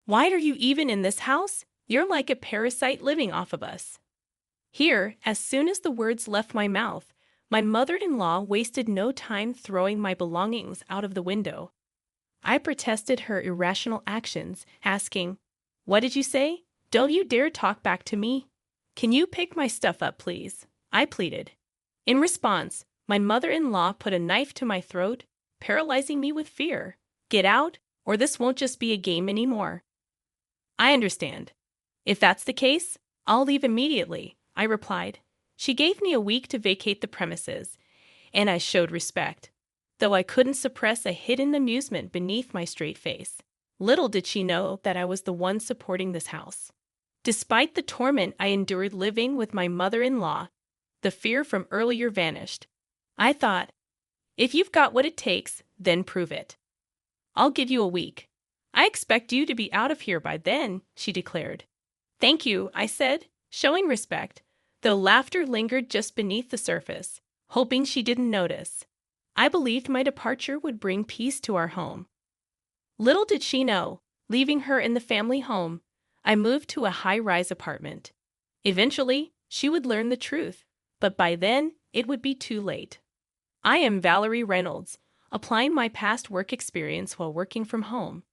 Why are you even in this house? You're like a parasite living off of us. Here, as soon as the words left my mouth, my mother-in-law wasted no time throwing my belongings out of the window. I protested her irrational actions, asking, "What did you say? Don't you dare talk back to me. Can you pick my stuff up, please?" I pleaded. In response, my mother-in-law put a knife to my throat, paralyzing me with fear. "Get out, or this won't just be a game anymore." "I understand. If that's the case, I'll leave immediately," I replied. She gave me a week to vacate the premises, and I showed respect, though I couldn't suppress a hidden amusement beneath my straight face. Little did she know that I was the one supporting this house. Despite the torment I endured living with my mother-in-law, the fear from earlier vanished. I thought, if you've got what it takes, then prove it. "I'll give you a week. I expect you to be out of here by then," she declared. "Thank you," I said, showing respect, though laughter lingered just beneath the surface, hoping she didn't notice. I believed my departure would bring peace to our home. Little did she know, leaving her in the family home, I moved to a high-rise apartment. Eventually, she would learn the truth, but by then, it would be too late. I am Valerie Reynolds, applying my past work experience while working from home.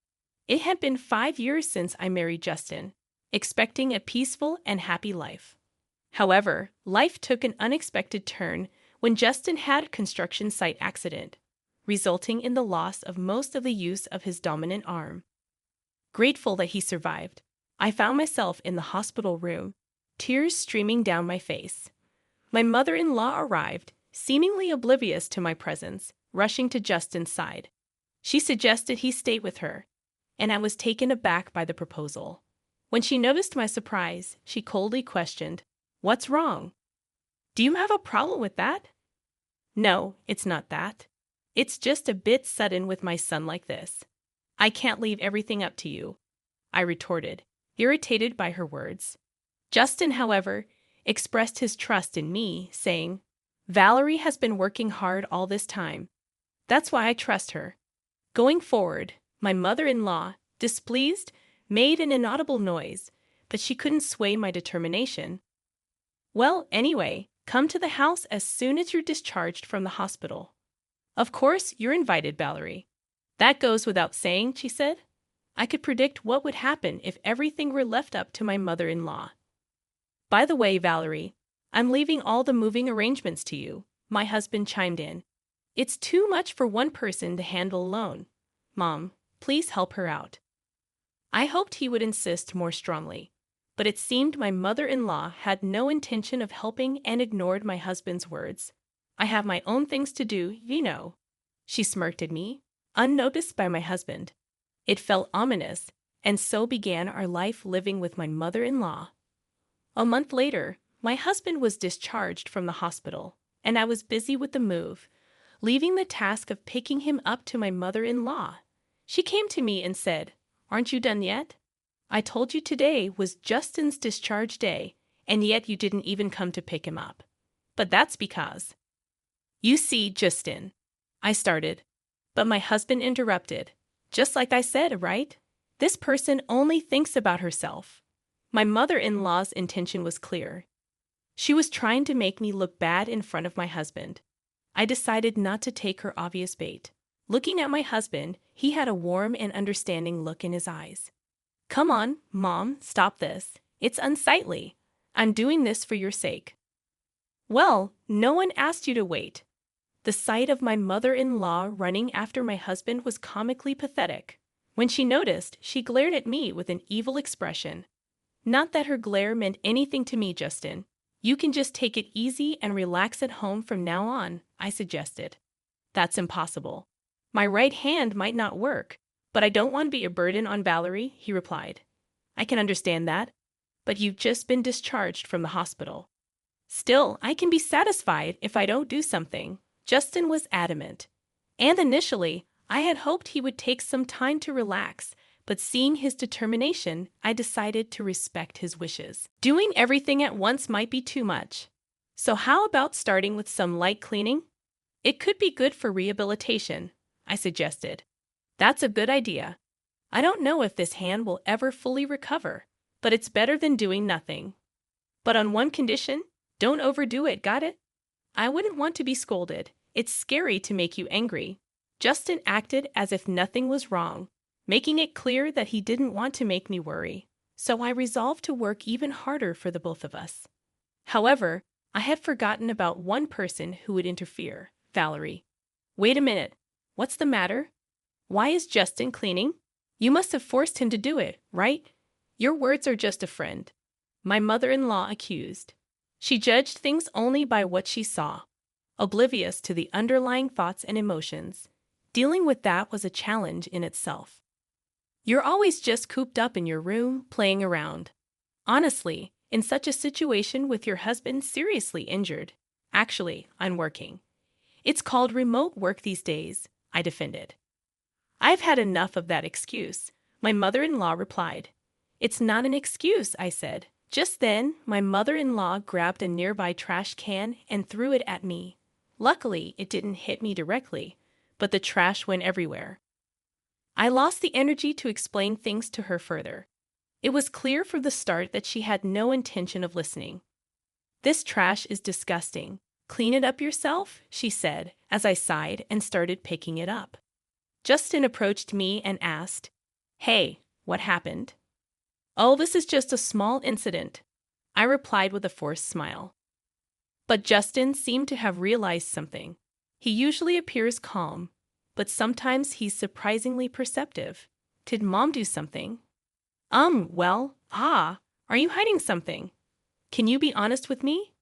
It had been 5 years since I married Justin, expecting a peaceful and happy life. However, life took an unexpected turn when Justin had a construction site accident, resulting in the loss of most of the use of his dominant arm. Grateful that he survived, I found myself in the hospital room, tears streaming down my face. My mother-in-law arrived, seemingly oblivious to my presence, rushing to Justin's side. She suggested he stay with her, and I was taken aback by the proposal. When she noticed my surprise, she coldly questioned, "What's wrong? Do you have a problem with that?" "No, it's not that. It's just a bit sudden with my son like this. I can't leave everything up to you," I retorted, irritated by her words. Justin, however, expressed his trust in me, saying, "Valerie has been working hard all this time. That's why I trust her." Going forward, my mother-in-law, displeased, made an inaudible noise, but she couldn't sway my determination. "Well, anyway, come to the house as soon as you're discharged from the hospital." "Of course, you're invited, Valerie." "That goes without saying," she said. I could predict what would happen if everything were left up to my mother-in-law. "By the way, Valerie, I'm leaving all the moving arrangements to you," my husband chimed in. "It's too much for one person to handle alone. Mom, please help her out." I hoped he would insist more strongly, but it seemed my mother-in-law had no intention of helping and ignored my husband's words. "I have my own things to do, you know." She smirked at me, unnoticed by my husband. It felt ominous, and so began our life living with my mother-in-law. A month later, my husband was discharged from the hospital, and I was busy with the move, leaving the task of picking him up to my mother-in-law. She came to me and said, "Aren't you done yet? I told you today was Justin's discharge day, and yet you didn't even come to pick him up. But that's because—" "You see, Justin," I started, but my husband interrupted. "Just like I said, right? This person only thinks about herself." My mother-in-law's intention was clear. She was trying to make me look bad in front of my husband. I decided not to take her obvious bait. Looking at my husband, he had a warm and understanding look in his eyes. "Come on, Mom, stop this. It's unsightly. I'm doing this for your sake." "Well, no one asked you to wait." The sight of my mother-in-law running after my husband was comically pathetic. When she noticed, she glared at me with an evil expression. "Not that her glare meant anything to me, Justin. You can just take it easy and relax at home from now on," I suggested. "That's impossible. My right hand might not work, but I don't want to be a burden on Valerie," he replied. "I can understand that, but you've just been discharged from the hospital." "Still, I can be satisfied if I don't do something." Justin was adamant. And initially, I had hoped he would take some time to relax, but seeing his determination, I decided to respect his wishes. Doing everything at once might be too much. So how about starting with some light cleaning? "It could be good for rehabilitation," I suggested. "That's a good idea. I don't know if this hand will ever fully recover, but it's better than doing nothing. But on one condition, don't overdo it, got it? I wouldn't want to be scolded. It's scary to make you angry. Justin acted as if nothing was wrong, making it clear that he didn't want to make me worry. So I resolved to work even harder for the both of us. However, I had forgotten about one person who would interfere, Valerie. Wait a minute. What's the matter? Why is Justin cleaning? You must have forced him to do it, right? Your words are just a friend. My mother-in-law accused. She judged things only by what she saw, oblivious to the underlying thoughts and emotions. Dealing with that was a challenge in itself. You're always just cooped up in your room, playing around. Honestly, in such a situation with your husband seriously injured. Actually, I'm working. It's called remote work these days, I defended. I've had enough of that excuse, my mother-in-law replied. It's not an excuse, I said. Just then, my mother-in-law grabbed a nearby trash can and threw it at me. Luckily, it didn't hit me directly, but the trash went everywhere. I lost the energy to explain things to her further. It was clear from the start that she had no intention of listening. This trash is disgusting. Clean it up yourself, she said, as I sighed and started picking it up. Justin approached me and asked, Hey, what happened? Oh, this is just a small incident, I replied with a forced smile. But Justin seemed to have realized something. He usually appears calm, but sometimes he's surprisingly perceptive. Did Mom do something? Are you hiding something? Can you be honest with me?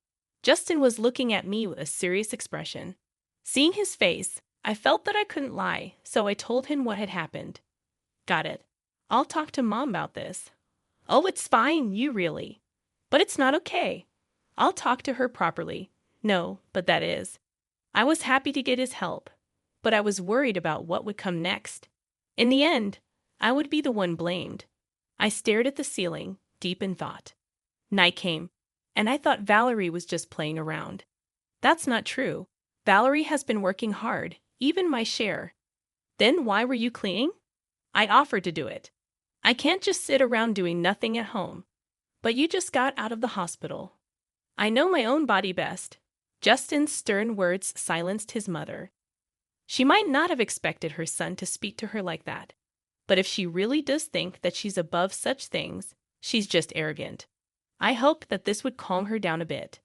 Justin was looking at me with a serious expression. Seeing his face, I felt that I couldn't lie, so I told him what had happened. Got it. I'll talk to Mom about this. Oh, it's fine, you really. But it's not okay. I'll talk to her properly. No, but that is. I was happy to get his help, but I was worried about what would come next. In the end, I would be the one blamed. I stared at the ceiling, deep in thought. Night came, and I thought Valerie was just playing around. That's not true. Valerie has been working hard, even my share. Then why were you cleaning? I offered to do it. I can't just sit around doing nothing at home. But you just got out of the hospital. I know my own body best. Justin's stern words silenced his mother. She might not have expected her son to speak to her like that. But if she really does think that she's above such things, she's just arrogant. I hoped that this would calm her down a bit.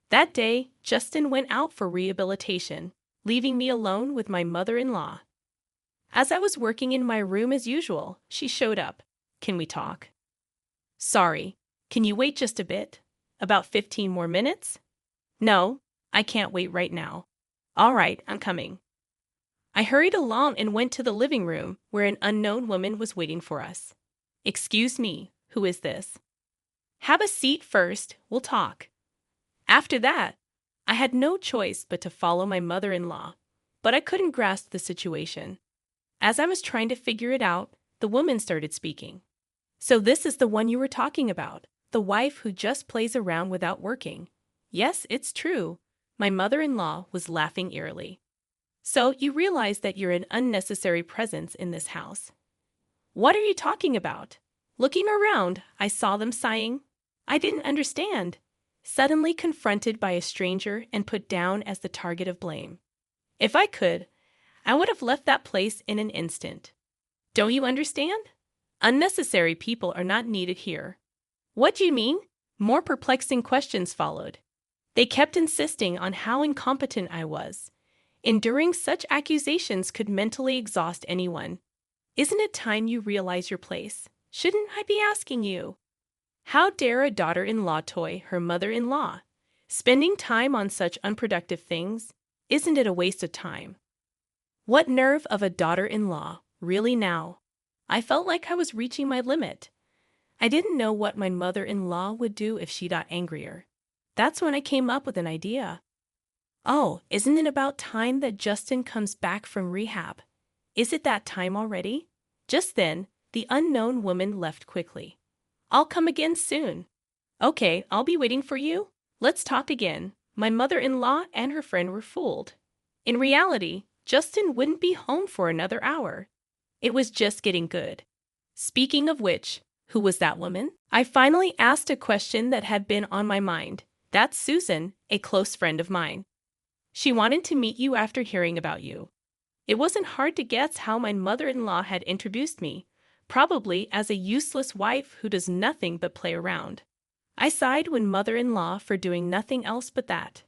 That day, Justin went out for rehabilitation, leaving me alone with my mother-in-law. As I was working in my room as usual, she showed up. Can we talk? Sorry, can you wait just a bit? About 15 more minutes? No, I can't wait right now. All right, I'm coming. I hurried along and went to the living room where an unknown woman was waiting for us. Excuse me, who is this? Have a seat first, we'll talk. After that, I had no choice but to follow my mother-in-law, but I couldn't grasp the situation. As I was trying to figure it out, the woman started speaking. So this is the one you were talking about, the wife who just plays around without working. Yes, it's true. My mother-in-law was laughing eerily. So you realize that you're an unnecessary presence in this house. What are you talking about? Looking around, I saw them sighing. I didn't understand. Suddenly confronted by a stranger and put down as the target of blame. If I could, I would have left that place in an instant. Don't you understand? Unnecessary people are not needed here. What do you mean? More perplexing questions followed. They kept insisting on how incompetent I was. Enduring such accusations could mentally exhaust anyone. Isn't it time you realize your place? Shouldn't I be asking you? How dare a daughter-in-law toy her mother-in-law? Spending time on such unproductive things, isn't it a waste of time? What nerve of a daughter-in-law, really now? I felt like I was reaching my limit. I didn't know what my mother-in-law would do if she got angrier. That's when I came up with an idea. Oh, isn't it about time that Justin comes back from rehab? Is it that time already? Just then, the unknown woman left quickly. I'll come again soon. Okay, I'll be waiting for you. Let's talk again. My mother-in-law and her friend were fooled. In reality, Justin wouldn't be home for another hour. It was just getting good. Speaking of which, who was that woman? I finally asked a question that had been on my mind. That's Susan, a close friend of mine. She wanted to meet you after hearing about you. It wasn't hard to guess how my mother-in-law had introduced me, probably as a useless wife who does nothing but play around. I sighed when mother-in-law for doing nothing else but that.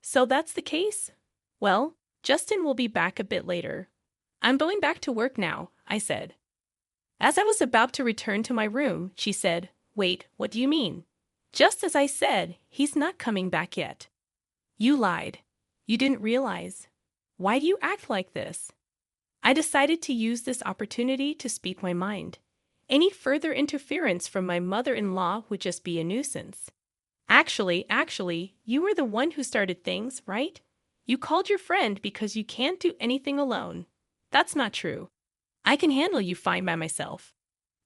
So that's the case? Well, Justin will be back a bit later. I'm going back to work now, I said. As I was about to return to my room, she said, Wait, what do you mean? Just as I said, he's not coming back yet. You lied. You didn't realize. Why do you act like this? I decided to use this opportunity to speak my mind. Any further interference from my mother-in-law would just be a nuisance. Actually, you were the one who started things, right? You called your friend because you can't do anything alone. That's not true. I can handle you fine by myself.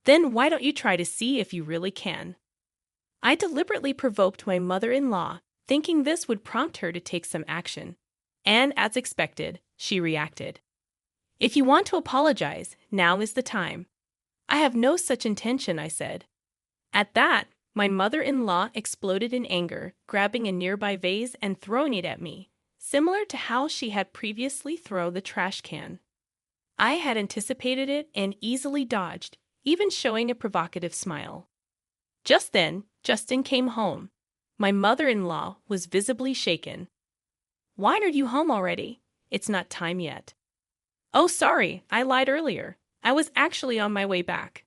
Then why don't you try to see if you really can? I deliberately provoked my mother-in-law, thinking this would prompt her to take some action. And as expected, she reacted. If you want to apologize, now is the time. I have no such intention, I said. At that, my mother-in-law exploded in anger, grabbing a nearby vase and throwing it at me, similar to how she had previously thrown the trash can. I had anticipated it and easily dodged, even showing a provocative smile. Just then, Justin came home. My mother-in-law was visibly shaken. Why aren't you home already? It's not time yet. Oh, sorry, I lied earlier. I was actually on my way back.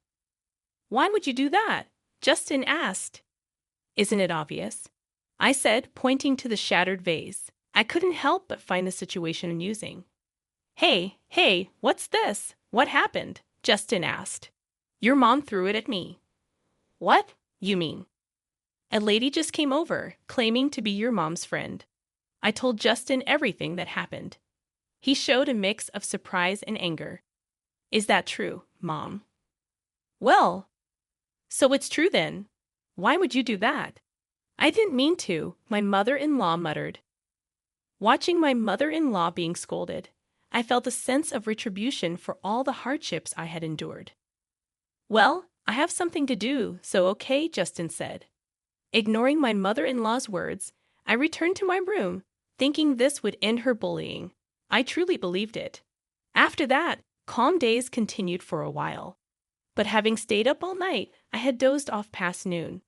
Why would you do that? Justin asked. Isn't it obvious? I said, pointing to the shattered vase. I couldn't help but find the situation amusing. Hey, what's this? What happened? Justin asked. Your mom threw it at me. What? You mean? A lady just came over, claiming to be your mom's friend. I told Justin everything that happened. He showed a mix of surprise and anger. Is that true, Mom? Well, so it's true then. Why would you do that? I didn't mean to, my mother-in-law muttered. Watching my mother-in-law being scolded, I felt a sense of retribution for all the hardships I had endured. Well, I have something to do, so okay, Justin said. Ignoring my mother-in-law's words, I returned to my room, thinking this would end her bullying. I truly believed it. After that, calm days continued for a while. But having stayed up all night, I had dozed off past noon.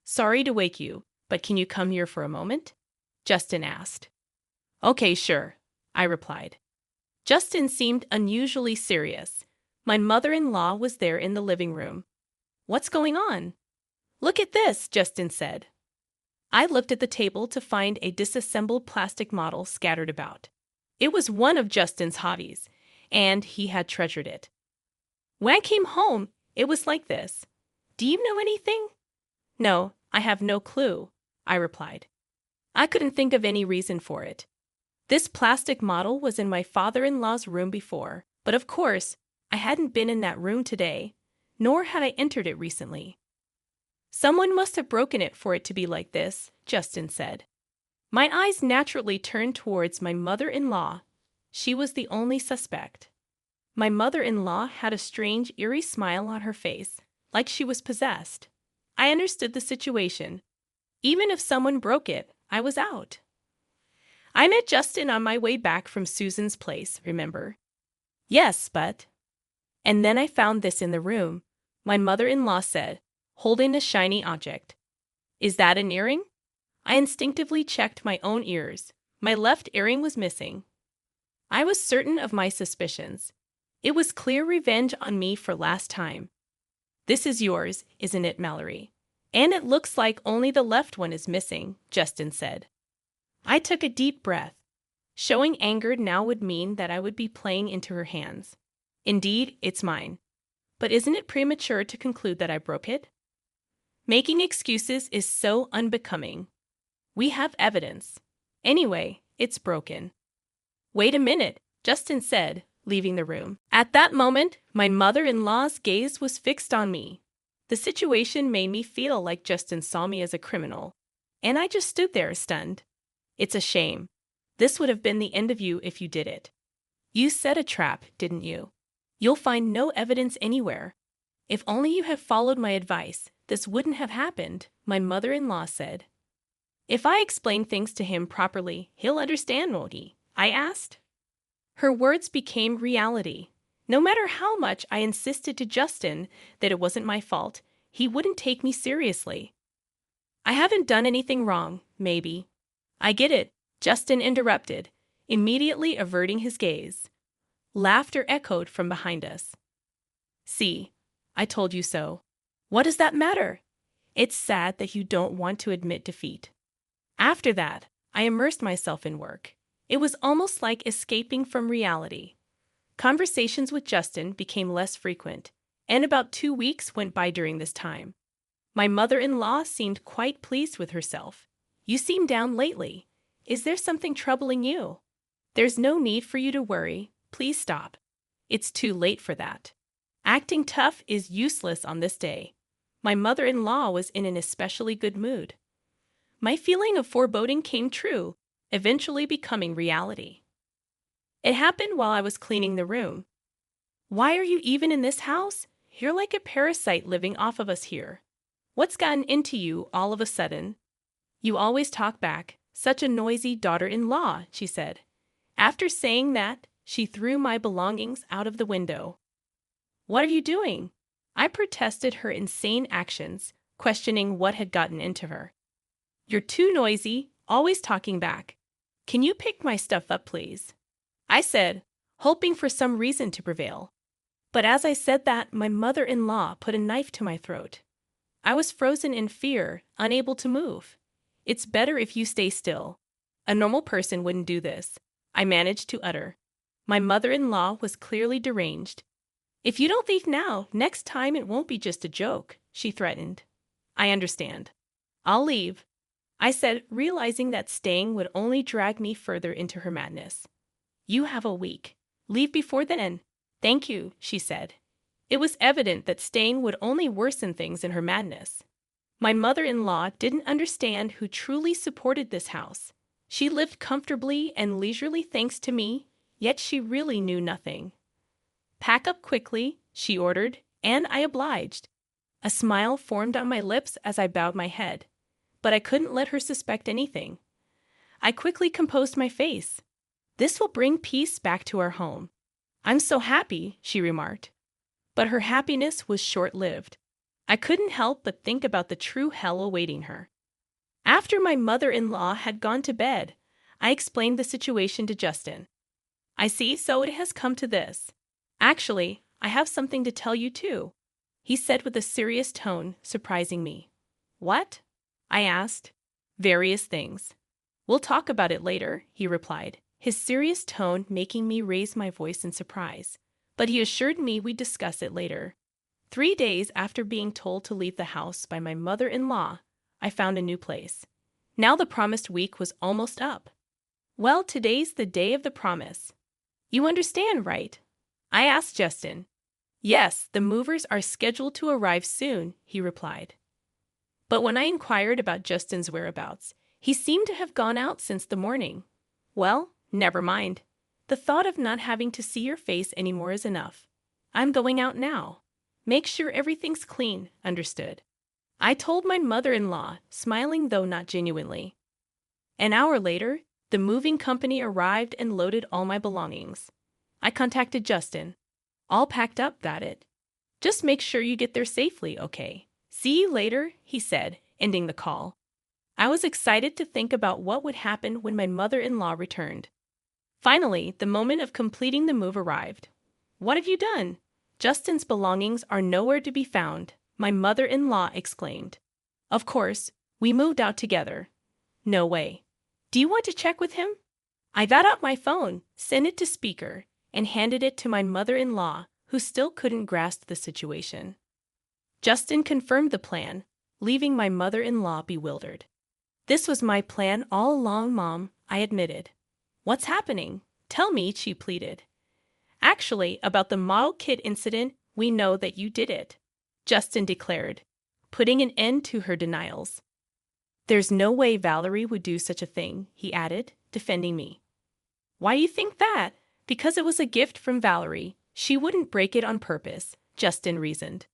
Sorry to wake you, but can you come here for a moment? Justin asked. Okay, sure, I replied. Justin seemed unusually serious. My mother-in-law was there in the living room. What's going on? Look at this, Justin said. I looked at the table to find a disassembled plastic model scattered about. It was one of Justin's hobbies, and he had treasured it. When I came home, it was like this. Do you know anything? No, I have no clue, I replied. I couldn't think of any reason for it. This plastic model was in my father-in-law's room before, but of course, I hadn't been in that room today, nor had I entered it recently. Someone must have broken it for it to be like this, Justin said. My eyes naturally turned towards my mother-in-law. She was the only suspect. My mother-in-law had a strange, eerie smile on her face, like she was possessed. I understood the situation. Even if someone broke it, I was out. I met Justin on my way back from Susan's place, remember? Yes, but... And then I found this in the room, my mother-in-law said, holding a shiny object. Is that an earring? I instinctively checked my own ears. My left earring was missing. I was certain of my suspicions. It was clear revenge on me for last time. This is yours, isn't it, Mallory? And it looks like only the left one is missing, Justin said. I took a deep breath. Showing anger now would mean that I would be playing into her hands. Indeed, it's mine. But isn't it premature to conclude that I broke it? Making excuses is so unbecoming. We have evidence. Anyway, it's broken. Wait a minute, Justin said, leaving the room. At that moment, my mother-in-law's gaze was fixed on me. The situation made me feel like Justin saw me as a criminal, and I just stood there stunned. It's a shame. This would have been the end of you if you did it. You set a trap, didn't you? You'll find no evidence anywhere. If only you had followed my advice, this wouldn't have happened, my mother-in-law said. If I explain things to him properly, he'll understand, won't he? I asked. Her words became reality. No matter how much I insisted to Justin that it wasn't my fault, he wouldn't take me seriously. I haven't done anything wrong, maybe. I get it, Justin interrupted, immediately averting his gaze. Laughter echoed from behind us. See, I told you so. What does that matter? It's sad that you don't want to admit defeat. After that, I immersed myself in work. It was almost like escaping from reality. Conversations with Justin became less frequent, and about 2 weeks went by during this time. My mother-in-law seemed quite pleased with herself. You seem down lately. Is there something troubling you? There's no need for you to worry. Please stop. It's too late for that. Acting tough is useless on this day. My mother-in-law was in an especially good mood. My feeling of foreboding came true, eventually becoming reality. It happened while I was cleaning the room. Why are you even in this house? You're like a parasite living off of us here. What's gotten into you all of a sudden? You always talk back. Such a noisy daughter-in-law, she said. After saying that, she threw my belongings out of the window. What are you doing? I protested her insane actions, questioning what had gotten into her. You're too noisy, always talking back. Can you pick my stuff up, please? I said, hoping for some reason to prevail. But as I said that, my mother-in-law put a knife to my throat. I was frozen in fear, unable to move. It's better if you stay still. A normal person wouldn't do this, I managed to utter. My mother-in-law was clearly deranged. If you don't leave now, next time it won't be just a joke, she threatened. I understand. I'll leave, I said, realizing that staying would only drag me further into her madness. You have a week. Leave before then. Thank you, she said. It was evident that staying would only worsen things in her madness. My mother-in-law didn't understand who truly supported this house. She lived comfortably and leisurely thanks to me, yet she really knew nothing. Pack up quickly, she ordered, and I obliged. A smile formed on my lips as I bowed my head, but I couldn't let her suspect anything. I quickly composed my face. This will bring peace back to our home. I'm so happy, she remarked. But her happiness was short-lived. I couldn't help but think about the true hell awaiting her. After my mother-in-law had gone to bed, I explained the situation to Justin. I see, so it has come to this. Actually, I have something to tell you too, he said with a serious tone, surprising me. What? I asked. Various things. We'll talk about it later, he replied, his serious tone making me raise my voice in surprise. But he assured me we'd discuss it later. 3 days after being told to leave the house by my mother-in-law, I found a new place. Now the promised week was almost up. Well, today's the day of the promise. You understand, right? I asked Justin. Yes, the movers are scheduled to arrive soon, he replied. But when I inquired about Justin's whereabouts, he seemed to have gone out since the morning. Well, never mind. The thought of not having to see your face anymore is enough. I'm going out now. Make sure everything's clean, understood? I told my mother-in-law, smiling though not genuinely. An hour later, the moving company arrived and loaded all my belongings. I contacted Justin. All packed up, that it. Just make sure you get there safely, okay? See you later, he said, ending the call. I was excited to think about what would happen when my mother-in-law returned. Finally, the moment of completing the move arrived. What have you done? Justin's belongings are nowhere to be found, my mother-in-law exclaimed. Of course, we moved out together. No way. Do you want to check with him? I got out my phone, sent it to speaker, and handed it to my mother-in-law, who still couldn't grasp the situation. Justin confirmed the plan, leaving my mother-in-law bewildered. This was my plan all along, Mom, I admitted. What's happening? Tell me, she pleaded. Actually, about the model kit incident, we know that you did it, Justin declared, putting an end to her denials. There's no way Valerie would do such a thing, he added, defending me. Why do you think that? Because it was a gift from Valerie. She wouldn't break it on purpose, Justin reasoned.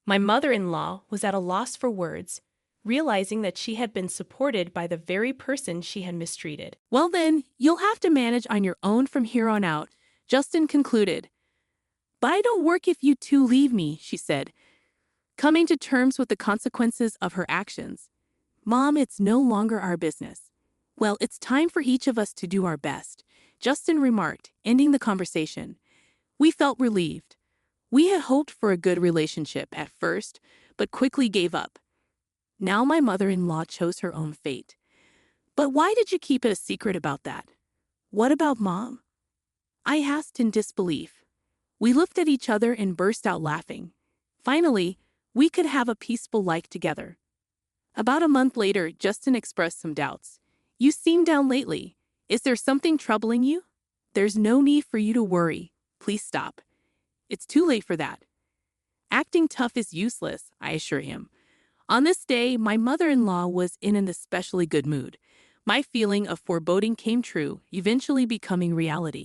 My mother-in-law was at a loss for words, realizing that she had been supported by the very person she had mistreated. "Well then, you'll have to manage on your own from here on out," Justin concluded. "But I don't work if you two leave me," she said, coming to terms with the consequences of her actions. "Mom, it's no longer our business." "Well, it's time for each of us to do our best," Justin remarked, ending the conversation. We felt relieved. We had hoped for a good relationship at first, but quickly gave up. Now my mother-in-law chose her own fate. "But why did you keep it a secret about that? What about Mom?" I asked in disbelief. We looked at each other and burst out laughing. Finally, we could have a peaceful life together. About a month later, Justin expressed some doubts. "You seem down lately. Is there something troubling you?" "There's no need for you to worry. Please stop. It's too late for that." Acting tough is useless, I assure him. On this day, my mother-in-law was in an especially good mood. My feeling of foreboding came true, eventually becoming reality.